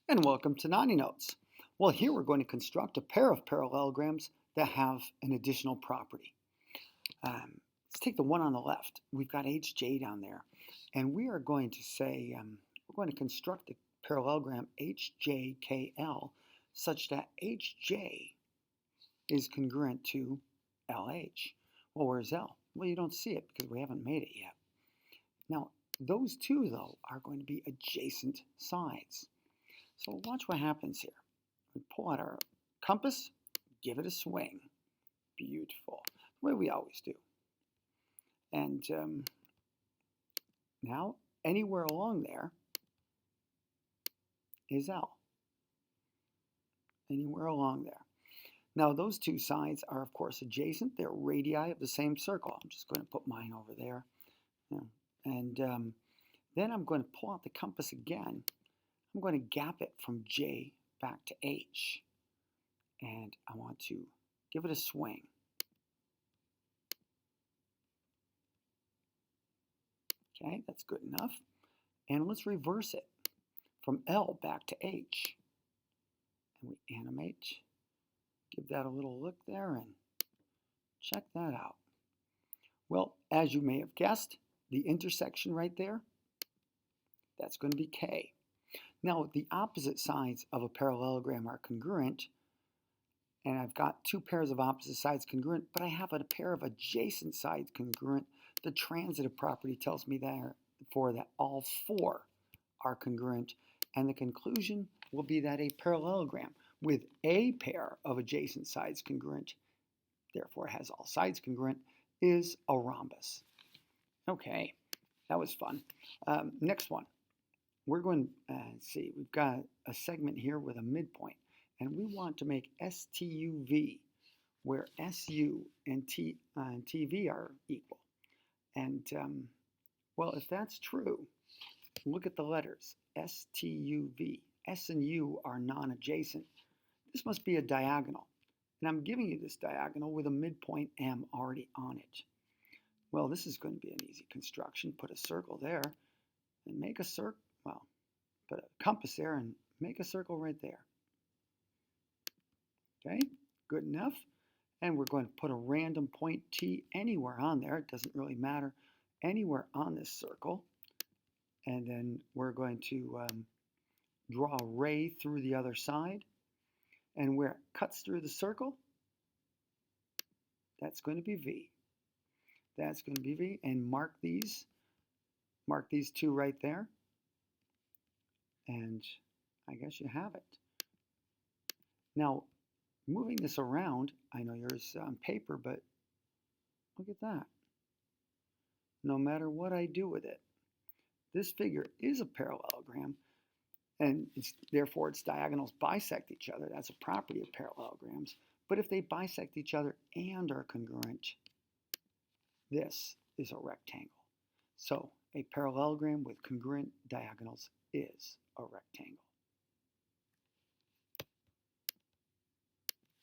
And welcome to Naughty Notes. Well, here we're going to construct a pair of parallelograms that have an additional property. Let's take the one on the left. We've got HJ down there. And we are going to say, we're going to construct the parallelogram HJKL such that HJ is congruent to LH. Well, where's L? Well, you don't see it because we haven't made it yet. Now, those two, though, are going to be adjacent sides. So watch what happens here. We pull out our compass, give it a swing. Beautiful. The way we always do. And now, anywhere along there is L. Anywhere along there. Now, those two sides are, of course, adjacent. They're radii of the same circle. I'm just going to put mine over there. And then I'm going to pull out the compass again. I'm going to gap it from J back to H. And I want to give it a swing. Okay, that's good enough. And let's reverse it from L back to H. And we animate. Give that a little look there and check that out. Well, as you may have guessed, the intersection right there, that's going to be K. Now, the opposite sides of a parallelogram are congruent, and I've got two pairs of opposite sides congruent, but I have a pair of adjacent sides congruent. The transitive property tells me therefore that all four are congruent, and the conclusion will be that a parallelogram with a pair of adjacent sides congruent, therefore has all sides congruent, is a rhombus. Okay, that was fun. Next one. We're going to see, we've got a segment here with a midpoint, and we want to make STUV, where SU and TV are equal. And, well, if that's true, look at the letters, STUV. S and U are non-adjacent. This must be a diagonal. And I'm giving you this diagonal with a midpoint M already on it. Well, this is going to be an easy construction. Put a circle there and make a circle. Well, put a compass there and make a circle right there. Okay, good enough. And we're going to put a random point T anywhere on there. It doesn't really matter. Anywhere on this circle. And then we're going to draw a ray through the other side. And where it cuts through the circle, that's going to be V. That's going to be V. And mark these two right there. And I guess you have it. Now, moving this around, I know yours is on paper, but look at that. No matter what I do with it, this figure is a parallelogram, and therefore its diagonals bisect each other. That's a property of parallelograms. But if they bisect each other and are congruent, this is a rectangle. So a parallelogram with congruent diagonals is a rectangle.